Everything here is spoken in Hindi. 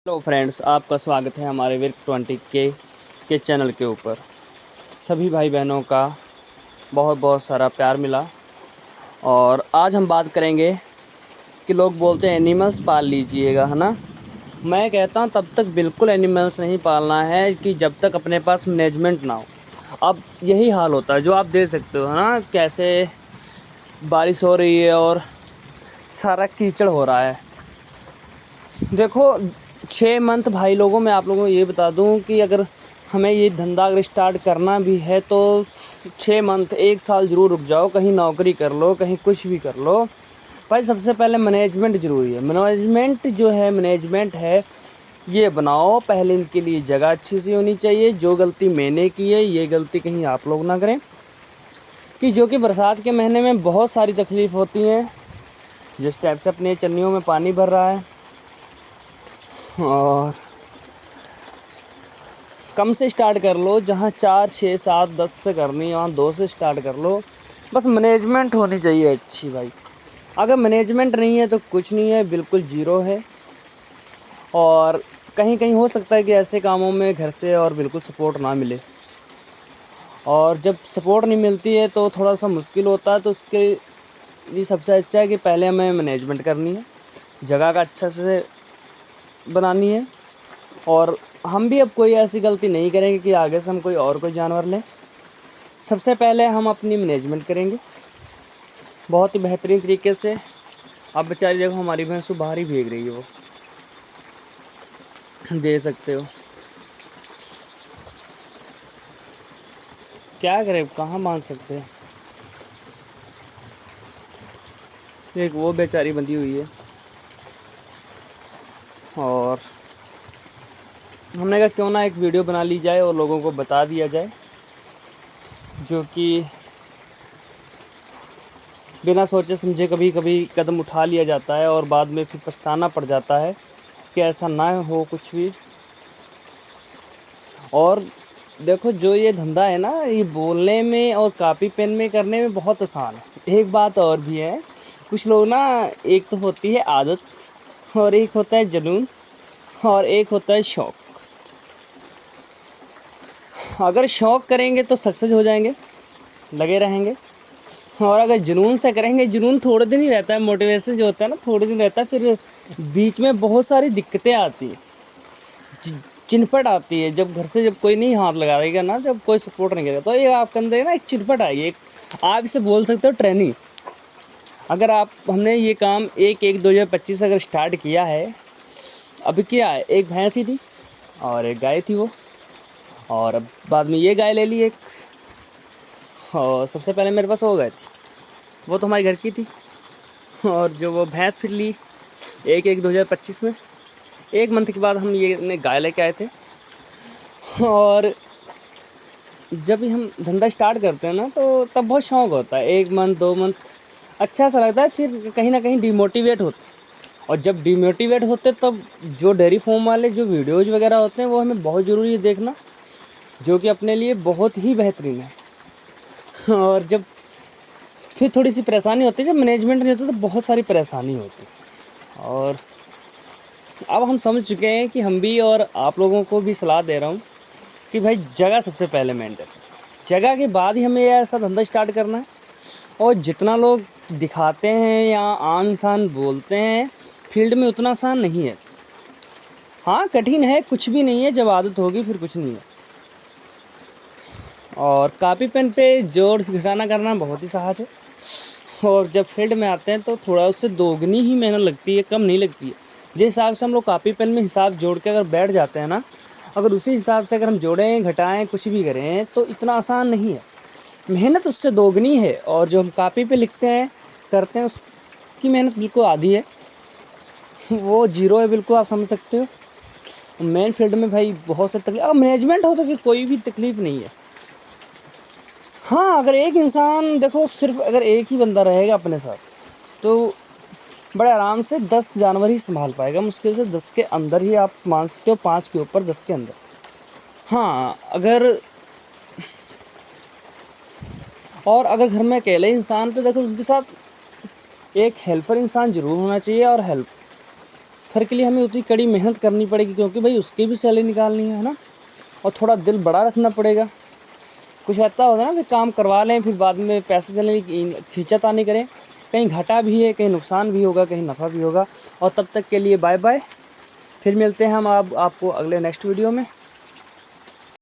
हेलो फ्रेंड्स, आपका स्वागत है हमारे विर्क 20 के चैनल के ऊपर। सभी भाई बहनों का बहुत बहुत सारा प्यार मिला। और आज हम बात करेंगे कि लोग बोलते हैं एनिमल्स पाल लीजिएगा, है ना। मैं कहता हूँ तब तक बिल्कुल एनिमल्स नहीं पालना है कि जब तक अपने पास मैनेजमेंट ना हो। अब यही हाल होता है जो आप देख सकते हो, है ना, कैसे बारिश हो रही है और सारा कीचड़ हो रहा है। देखो, 6 मंथ भाई लोगों, मैं आप लोगों को ये बता दूं कि अगर हमें ये धंधा अगर स्टार्ट करना भी है तो 6 मंथ 1 साल ज़रूर रुक जाओ। कहीं नौकरी कर लो, कहीं कुछ भी कर लो। भाई सबसे पहले मैनेजमेंट ज़रूरी है। मैनेजमेंट है ये बनाओ। पहले इनके लिए जगह अच्छी सी होनी चाहिए। जो गलती मैंने की है ये गलती कहीं आप लोग ना करें, कि जो कि बरसात के महीने में बहुत सारी तकलीफ़ होती हैं। जिस टाइप से अपने चन्नियों में पानी भर रहा है, और कम से स्टार्ट कर लो। जहाँ 4 6 7 10 से करनी है वहाँ 2 से स्टार्ट कर लो। बस मैनेजमेंट होनी चाहिए अच्छी भाई। अगर मैनेजमेंट नहीं है तो कुछ नहीं है, बिल्कुल ज़ीरो है। और कहीं कहीं हो सकता है कि ऐसे कामों में घर से और बिल्कुल सपोर्ट ना मिले, और जब सपोर्ट नहीं मिलती है तो थोड़ा सा मुश्किल होता है। तो उसके लिए सबसे अच्छा है कि पहले हमें मैनेजमेंट करनी है, जगह का अच्छा से बनानी है। और हम भी अब कोई ऐसी गलती नहीं करेंगे कि आगे से हम कोई जानवर लें। सबसे पहले हम अपनी मैनेजमेंट करेंगे बहुत ही बेहतरीन तरीके से। अब बेचारी देखो, हमारी भैंस तो बाहर ही भीग रही है, वो दे सकते हो। क्या करें, कहाँ बांध सकते हैं। एक वो बेचारी बंधी हुई है। और हमने कहा क्यों ना एक वीडियो बना ली जाए और लोगों को बता दिया जाए, जो कि बिना सोचे समझे कभी कभी कदम उठा लिया जाता है और बाद में फिर पछताना पड़ जाता है कि ऐसा ना हो कुछ भी। और देखो, जो ये धंधा है ना, ये बोलने में और कॉपी पेन में करने में बहुत आसान है। एक बात और भी है, कुछ लोग ना, एक तो होती है आदत और एक होता है जुनून और एक होता है शौक़। अगर शौक़ करेंगे तो सक्सेस हो जाएंगे, लगे रहेंगे। और अगर जुनून से करेंगे, जुनून थोड़े दिन ही रहता है, मोटिवेशन जो होता है ना थोड़े दिन रहता है, फिर बीच में बहुत सारी दिक्कतें आती हैं, चिनपट आती है। जब घर से जब कोई नहीं हाथ लगाएगा ना, जब कोई सपोर्ट नहीं करेगा, तो ये आपके अंदर ना एक चिनपट आएगी। एक आप इसे बोल सकते हो ट्रेनिंग। अगर आप हमने ये काम 1/1/2025 अगर स्टार्ट किया है, अभी क्या है, एक भैंस ही थी और एक गाय थी वो, और अब बाद में ये गाय ले ली एक। और सबसे पहले मेरे पास वो गाय थी, वो तो हमारे घर की थी। और जो वो भैंस फिर ली 1/1/2025 में। 1 मंथ के बाद हम ये गाय लेके आए थे। और जब भी हम धंधा स्टार्ट करते हैं ना, तो तब बहुत शौक़ होता है। 1 मंथ 2 मंथ अच्छा सा लगता है, फिर कहीं ना कहीं डिमोटिवेट होते हैं। और जब डिमोटिवेट होते तब जो डेयरी फार्म वाले जो वीडियोज़ वगैरह होते हैं वो हमें बहुत ज़रूरी है देखना, जो कि अपने लिए बहुत ही बेहतरीन है। और जब फिर थोड़ी सी परेशानी होती है, जब मैनेजमेंट नहीं होता तो बहुत सारी परेशानी होती है। और अब हम समझ चुके हैं कि हम भी, और आप लोगों को भी सलाह दे रहा हूँ कि भाई जगह सबसे पहले मेंटेन, जगह के बाद ही हमें ऐसा धंधा स्टार्ट करना है। और जितना लोग दिखाते हैं या आन शान बोलते हैं, फील्ड में उतना आसान नहीं है। हाँ, कठिन है, कुछ भी नहीं है, जब आदत होगी फिर कुछ नहीं है। और कॉपी पेन पे जोड़ घटाना करना बहुत ही सहज है। और जब फील्ड में आते हैं तो थोड़ा उससे दोगुनी ही मेहनत लगती है, कम नहीं लगती है। जिस हिसाब से हम लोग कॉपी पेन में हिसाब जोड़ के अगर बैठ जाते हैं ना, अगर उसी हिसाब से अगर हम जोड़ें घटाएं कुछ भी करें तो इतना आसान नहीं है। मेहनत उससे दोगुनी है, और जो हम कॉपी पे लिखते हैं करते हैं उसकी मेहनत बिल्कुल आधी है, वो जीरो है बिल्कुल, आप समझ सकते हो। मेन फील्ड में भाई बहुत से तकलीफ, अब मैनेजमेंट हो तो फिर कोई भी तकलीफ़ नहीं है। हाँ, अगर एक इंसान, देखो सिर्फ अगर एक ही बंदा रहेगा अपने साथ तो बड़े आराम से 10 जानवर ही संभाल पाएगा। मुश्किल से 10 के अंदर ही आप मान सकते हो, 5 के ऊपर 10 के अंदर। हाँ, अगर घर में अकेले इंसान, तो देखो उसके साथ एक हेल्पर इंसान ज़रूर होना चाहिए। और फिर के लिए हमें उतनी कड़ी मेहनत करनी पड़ेगी, क्योंकि भाई उसकी भी सैलरी निकालनी है ना। और थोड़ा दिल बड़ा रखना पड़ेगा। कुछ ऐसा होता है ना कि काम करवा लें फिर बाद में पैसे देने की खींचातानी करें, कहीं घाटा भी है, कहीं नुकसान भी होगा, कहीं नफ़ा भी होगा। और तब तक के लिए बाय बाय। फिर मिलते हैं हम आपको अगले नेक्स्ट वीडियो में।